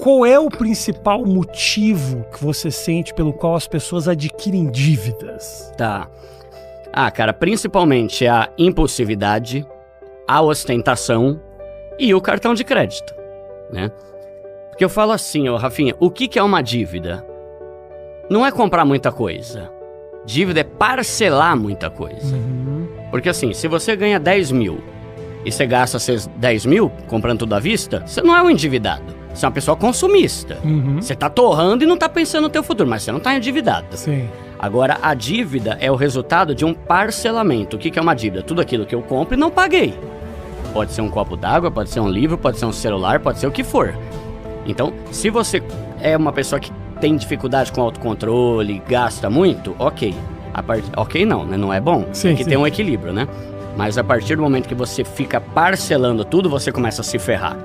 qual é o principal motivo que você sente pelo qual as pessoas adquirem dívidas? Tá. Cara, principalmente a impulsividade, a ostentação e o cartão de crédito, né? Porque eu falo assim, Rafinha, o que é uma dívida? Não é comprar muita coisa. Dívida é parcelar muita coisa. Porque assim, se você ganha 10 mil e você gasta seus 10 mil comprando tudo à vista, você não é um endividado. Você é uma pessoa consumista. Você tá torrando e não tá pensando no teu futuro, mas você não tá endividado. Sim. Agora, a dívida é o resultado de um parcelamento. O que é uma dívida? Tudo aquilo que eu compro e não paguei. Pode ser um copo d'água, pode ser um livro, pode ser um celular, pode ser o que for. Então, se você é uma pessoa que tem dificuldade com autocontrole, gasta muito, ok. Ok não, né? Não é bom. Sim, tem que ter um equilíbrio, né? Mas a partir do momento que você fica parcelando tudo, você começa a se ferrar.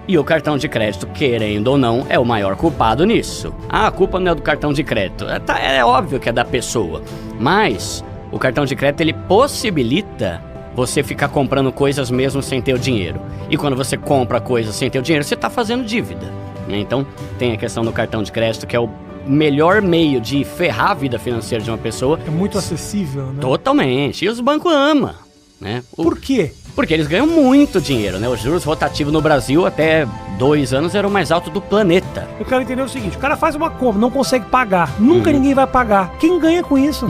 E o cartão de crédito, querendo ou não, é o maior culpado nisso. A culpa não é do cartão de crédito. É óbvio que é da pessoa. Mas o cartão de crédito, ele possibilita você ficar comprando coisas mesmo sem ter o dinheiro. E quando você compra coisas sem ter o dinheiro, você está fazendo dívida. Então, tem a questão do cartão de crédito, que é o melhor meio de ferrar a vida financeira de uma pessoa. É muito acessível, né? Totalmente. E os bancos amam, né? Por quê? Porque eles ganham muito dinheiro, né? Os juros rotativos no Brasil até 2 anos eram o mais alto do planeta. Eu quero entender o seguinte, o cara faz uma compra, não consegue pagar, nunca ninguém vai pagar. Quem ganha com isso?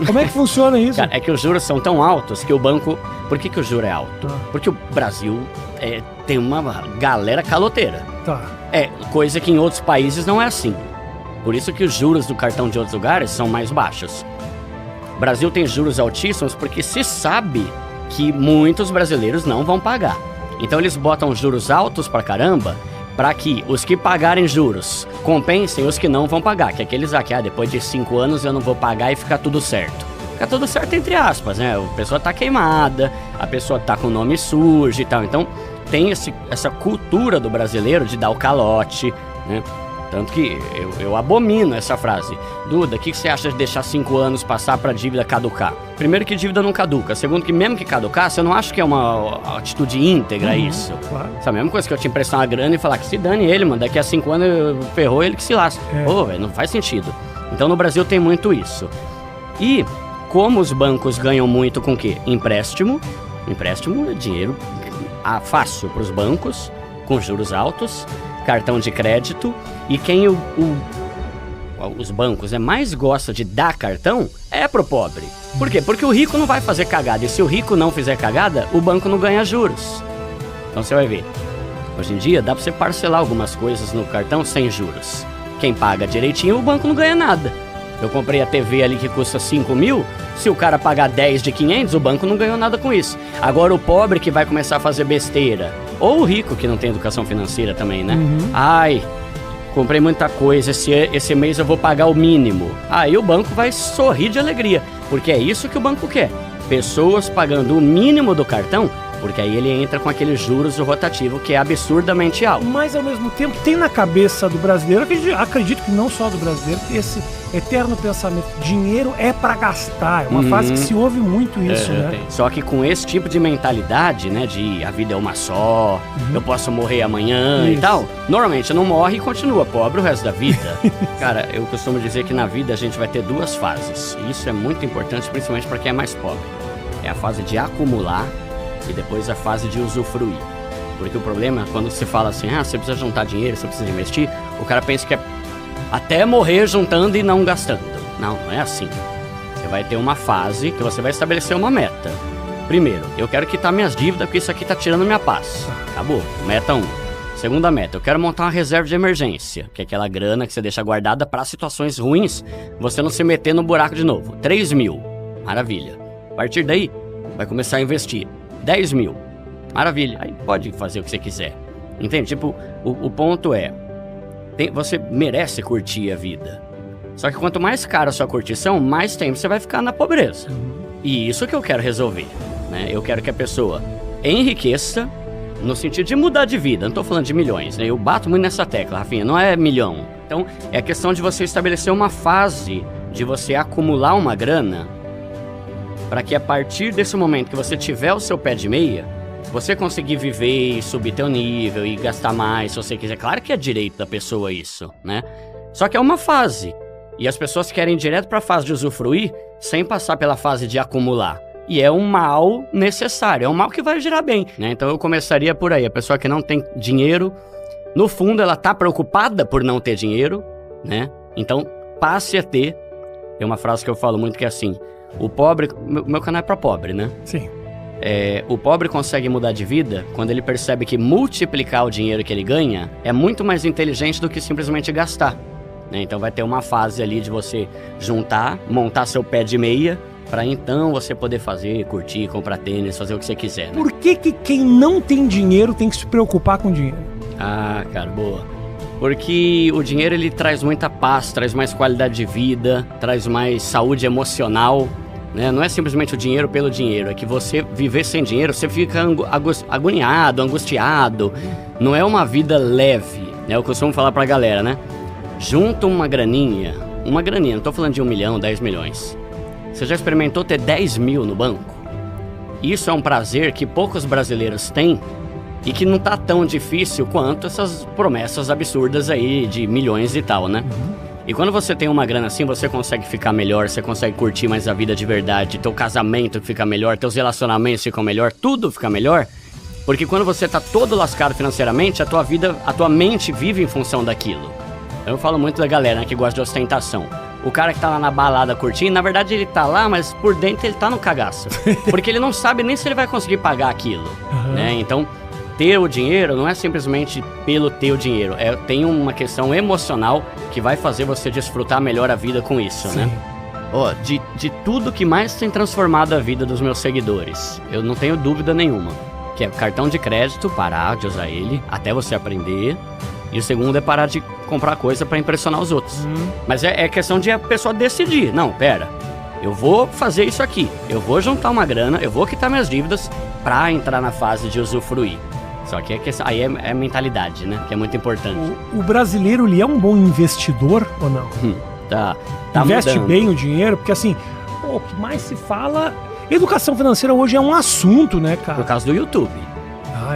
Como é que funciona isso? Cara, é que os juros são tão altos que o banco... Por que o juro é alto? Porque o Brasil tem uma galera caloteira. Tá. Coisa que em outros países não é assim. Por isso que os juros do cartão de outros lugares são mais baixos. O Brasil tem juros altíssimos porque se sabe que muitos brasileiros não vão pagar. Então eles botam juros altos pra caramba, pra que os que pagarem juros compensem os que não vão pagar. Que é aqueles que depois de 5 anos eu não vou pagar e fica tudo certo. Fica tudo certo entre aspas, né? A pessoa tá queimada, a pessoa tá com o nome sujo e tal. Então tem essa cultura do brasileiro de dar o calote, né? Tanto que eu abomino essa frase. Duda, o que você acha de deixar 5 anos passar pra dívida caducar? Primeiro que dívida não caduca. Segundo que mesmo que caducar, você não acha que é uma atitude íntegra isso? Claro. Essa mesma coisa que eu te emprestar uma grana e falar que se dane ele, mano. Daqui a 5 anos ferrou ele que se lasca. Velho, não faz sentido. Então no Brasil tem muito isso. E como os bancos ganham muito com o quê? Empréstimo. Empréstimo é dinheiro fácil pros bancos, com juros altos. Cartão de crédito, e quem os bancos mais gosta de dar cartão é pro pobre. Por quê? Porque o rico não vai fazer cagada, e se o rico não fizer cagada, o banco não ganha juros. Então você vai ver, hoje em dia dá pra você parcelar algumas coisas no cartão sem juros. Quem paga direitinho, o banco não ganha nada. Eu comprei a TV ali que custa 5 mil, se o cara pagar 10 de 500, o banco não ganhou nada com isso. Agora o pobre que vai começar a fazer besteira, ou o rico que não tem educação financeira também, né? Ai, comprei muita coisa, esse mês eu vou pagar o mínimo. Aí o banco vai sorrir de alegria, porque é isso que o banco quer. Pessoas pagando o mínimo do cartão, porque aí ele entra com aqueles juros do rotativo que é absurdamente alto. Mas ao mesmo tempo tem na cabeça do brasileiro, acredito que não só do brasileiro, esse eterno pensamento, dinheiro é pra gastar, é uma frase que se ouve muito isso, né? Só que com esse tipo de mentalidade, né, de a vida é uma só, eu posso morrer amanhã e tal, normalmente não morre e continua pobre o resto da vida. Cara, eu costumo dizer que na vida a gente vai ter 2 fases, e isso é muito importante, principalmente para quem é mais pobre. É a fase de acumular e depois a fase de usufruir. Porque o problema é quando se fala assim, você precisa juntar dinheiro, você precisa investir, o cara pensa que é até morrer juntando e não gastando. Não, não é assim. Você vai ter uma fase que você vai estabelecer uma meta. Primeiro, eu quero quitar minhas dívidas porque isso aqui tá tirando minha paz. Acabou. Meta 1. Segunda meta, eu quero montar uma reserva de emergência, que é aquela grana que você deixa guardada para situações ruins, você não se meter no buraco de novo. 3 mil. Maravilha. A partir daí, vai começar a investir. 10 mil. Maravilha. Aí pode fazer o que você quiser. Entende? Tipo, o ponto é, você merece curtir a vida. Só que quanto mais cara a sua curtição, mais tempo você vai ficar na pobreza. E isso que eu quero resolver, né? Eu quero que a pessoa enriqueça no sentido de mudar de vida. Não tô falando de milhões, né? Eu bato muito nessa tecla, Rafinha. Não é milhão. Então, é a questão de você estabelecer uma fase de você acumular uma grana para que a partir desse momento que você tiver o seu pé de meia, Você conseguir viver e subir teu nível e gastar mais se você quiser. Claro que é direito da pessoa isso, né? Só que é uma fase. E as pessoas querem ir direto pra fase de usufruir sem passar pela fase de acumular. E é um mal necessário, é um mal que vai gerar bem, né? Então eu começaria por aí. A pessoa que não tem dinheiro, no fundo ela tá preocupada por não ter dinheiro, né? Então passe a ter. Tem uma frase que eu falo muito que é assim: o pobre... Meu canal é pra pobre, né? Sim. O pobre consegue mudar de vida quando ele percebe que multiplicar o dinheiro que ele ganha é muito mais inteligente do que simplesmente gastar, né? Então vai ter uma fase ali de você juntar, montar seu pé de meia, pra então você poder fazer, curtir, comprar tênis, fazer o que você quiser, né? Por que quem não tem dinheiro tem que se preocupar com dinheiro? Ah, cara, boa. Porque o dinheiro, ele traz muita paz, traz mais qualidade de vida, traz mais saúde emocional, né? Não é simplesmente o dinheiro pelo dinheiro, é que você viver sem dinheiro, você fica agoniado, angustiado, não é uma vida leve, né? Eu costumo falar pra galera, né? Junta uma graninha, não tô falando de 1 milhão, 10 milhões. Você já experimentou ter 10 mil no banco? Isso é um prazer que poucos brasileiros têm e que não tá tão difícil quanto essas promessas absurdas aí de milhões e tal, né? E quando você tem uma grana assim, você consegue ficar melhor, você consegue curtir mais a vida de verdade, teu casamento fica melhor, teus relacionamentos ficam melhor, tudo fica melhor. Porque quando você tá todo lascado financeiramente, a tua mente vive em função daquilo. Eu falo muito da galera, né, que gosta de ostentação. O cara que tá lá na balada curtindo, na verdade ele tá lá, mas por dentro ele tá no cagaço. Porque ele não sabe nem se ele vai conseguir pagar aquilo, né? Então, ter o dinheiro não é simplesmente pelo ter o dinheiro. Tem uma questão emocional que vai fazer você desfrutar melhor a vida com isso, né? De tudo que mais tem transformado a vida dos meus seguidores, eu não tenho dúvida nenhuma, que é cartão de crédito, parar de usar ele até você aprender. E o segundo é parar de comprar coisa pra impressionar os outros. Mas é questão de a pessoa decidir. Não, pera, eu vou fazer isso aqui. Eu vou juntar uma grana, eu vou quitar minhas dívidas pra entrar na fase de usufruir. Só que aí é mentalidade, né? Que é muito importante. O brasileiro, ele é um bom investidor ou não? Tá Investe mudando. bem o dinheiro? Porque assim, o que mais se fala... Educação financeira hoje é um assunto, né, cara? Por causa do YouTube.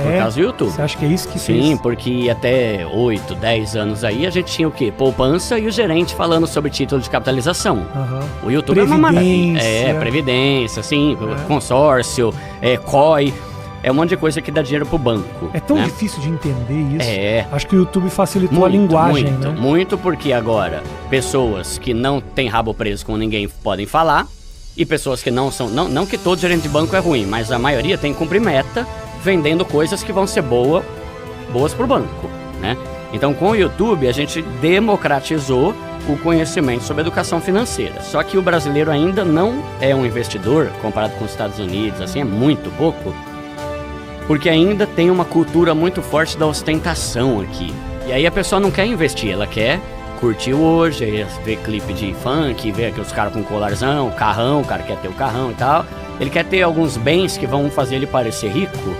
Por causa do YouTube. Você acha que é isso que Sim, fez? porque até 8, 10 anos aí a gente tinha o quê? Poupança e o gerente falando sobre título de capitalização. O YouTube é uma maravilha. Previdência, sim, consórcio, COI. É um monte de coisa que dá dinheiro pro banco. É tão né? difícil de entender isso. É. Acho que o YouTube facilitou a linguagem, né? Muito, porque agora pessoas que não têm rabo preso com ninguém podem falar, e pessoas que não são... Não que todo gerente de banco é ruim, mas a maioria tem que cumprir meta, vendendo coisas que vão ser boas pro banco, né? Então, com o YouTube, a gente democratizou o conhecimento sobre educação financeira. Só que o brasileiro ainda não é um investidor, comparado com os Estados Unidos, assim, é muito pouco, porque ainda tem uma cultura muito forte da ostentação aqui. E aí a pessoa não quer investir, ela quer curtir hoje, ver clipe de funk, ver aqui os caras com colarzão, carrão, o cara quer ter o carrão e tal. Ele quer ter alguns bens que vão fazer ele parecer rico,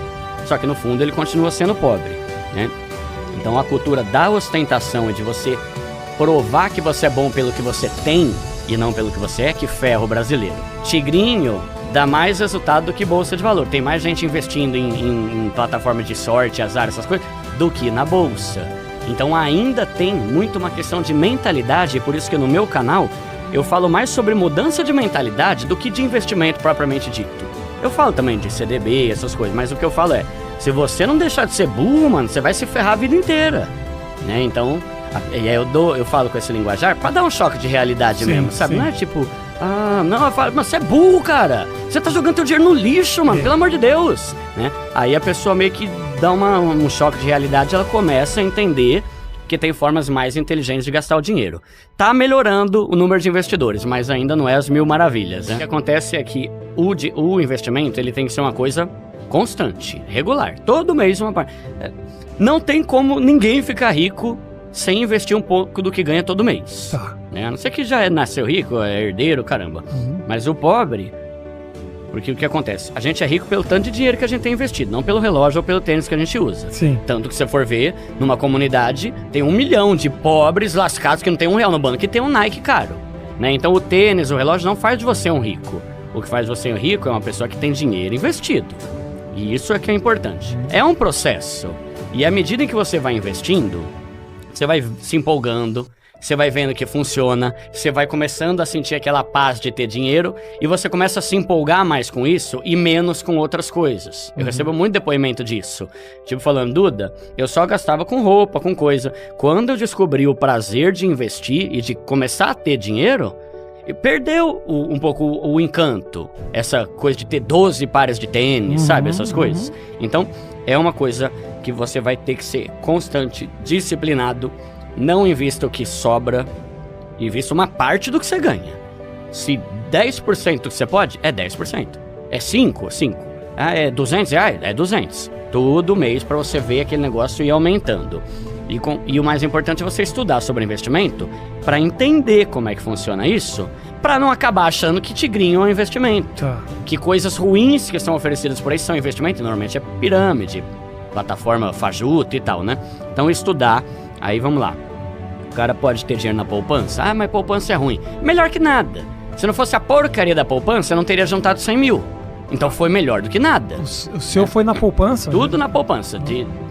só que no fundo ele continua sendo pobre, né? Então a cultura da ostentação e de você provar que você é bom pelo que você tem e não pelo que você é, que ferra o brasileiro. Tigrinho dá mais resultado do que bolsa de valor. Tem mais gente investindo em plataformas de sorte, azar, essas coisas, do que na bolsa. Então ainda tem muito uma questão de mentalidade, e por isso que no meu canal eu falo mais sobre mudança de mentalidade do que de investimento propriamente dito. Eu falo também de CDB, essas coisas, mas o que eu falo é, se você não deixar de ser burro, mano, você vai se ferrar a vida inteira, né? Então, e aí eu falo com esse linguajar pra dar um choque de realidade mesmo, sabe? Não é tipo, não, eu falo, mas você é burro, cara, você tá jogando teu dinheiro no lixo, mano, pelo amor de Deus, né? Aí a pessoa meio que dá um choque de realidade, ela começa a entender que tem formas mais inteligentes de gastar o dinheiro. Tá melhorando o número de investidores, mas ainda não é as mil maravilhas, né? O que acontece é que o investimento, ele tem que ser uma coisa constante, regular, todo mês uma parte. Não tem como ninguém ficar rico sem investir um pouco do que ganha todo mês. Tá. Né? A não ser que já nasceu rico, é herdeiro, caramba. Mas o pobre... Porque o que acontece? A gente é rico pelo tanto de dinheiro que a gente tem investido, não pelo relógio ou pelo tênis que a gente usa. Sim. Tanto que se você for ver, numa comunidade, tem 1 milhão de pobres lascados que não tem R$1 no banco e tem um Nike caro, né? Então o tênis, o relógio não faz de você um rico. O que faz de você um rico é uma pessoa que tem dinheiro investido. E isso é que é importante. É um processo. E à medida em que você vai investindo, você vai se empolgando, você vai vendo que funciona, você vai começando a sentir aquela paz de ter dinheiro e você começa a se empolgar mais com isso e menos com outras coisas. Eu recebo muito depoimento disso. Tipo falando, Duda, eu só gastava com roupa, com coisa. Quando eu descobri o prazer de investir e de começar a ter dinheiro, perdeu um pouco o encanto. Essa coisa de ter 12 pares de tênis, sabe? Essas coisas. Então, é uma coisa que você vai ter que ser constante, disciplinado. Não invista o que sobra, invista uma parte do que você ganha. Se 10% que você pode, é 10%. É 5%. Ah, é 200 reais? É 200. Todo mês para você ver aquele negócio ir aumentando. E o mais importante é você estudar sobre investimento para entender como é que funciona isso, para não acabar achando que tigrinho é um investimento. Que coisas ruins que são oferecidas por aí são investimento, normalmente é pirâmide, plataforma fajuta e tal, né? Então estudar, aí vamos lá. O cara pode ter dinheiro na poupança? Ah, mas poupança é ruim. Melhor que nada. Se não fosse a porcaria da poupança, eu não teria juntado 100 mil. Então foi melhor do que nada. O seu foi na poupança? Tudo na poupança.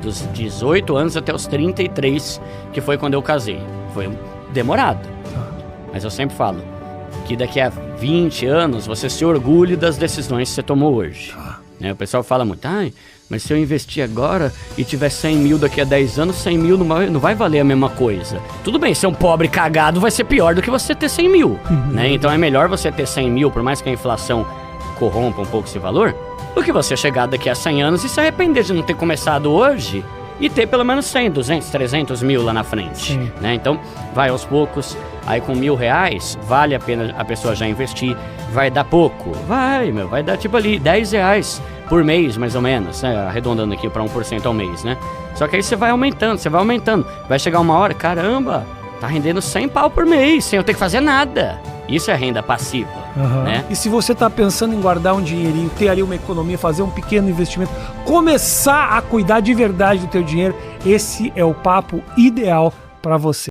Dos 18 anos até os 33, que foi quando eu casei. Foi demorado. Mas eu sempre falo que daqui a 20 anos você se orgulhe das decisões que você tomou hoje. O pessoal fala muito, mas se eu investir agora e tiver 100 mil daqui a 10 anos, 100 mil não vai valer a mesma coisa. Tudo bem, ser um pobre cagado vai ser pior do que você ter 100 mil, né? Então é melhor você ter 100 mil, por mais que a inflação corrompa um pouco esse valor, do que você chegar daqui a 100 anos e se arrepender de não ter começado hoje e ter pelo menos 100, 200, 300 mil lá na frente, né? Então, vai aos poucos. Aí com R$1.000, vale a pena a pessoa já investir. Vai dar pouco? Vai dar tipo ali R$10 por mês, mais ou menos, né? Arredondando aqui para 1% ao mês, né? Só que aí você vai aumentando. Vai chegar uma hora, caramba, tá rendendo 100 pau por mês, sem eu ter que fazer nada. Isso é renda passiva, né? E se você tá pensando em guardar um dinheirinho, ter ali uma economia, fazer um pequeno investimento, começar a cuidar de verdade do teu dinheiro, esse é o papo ideal para você.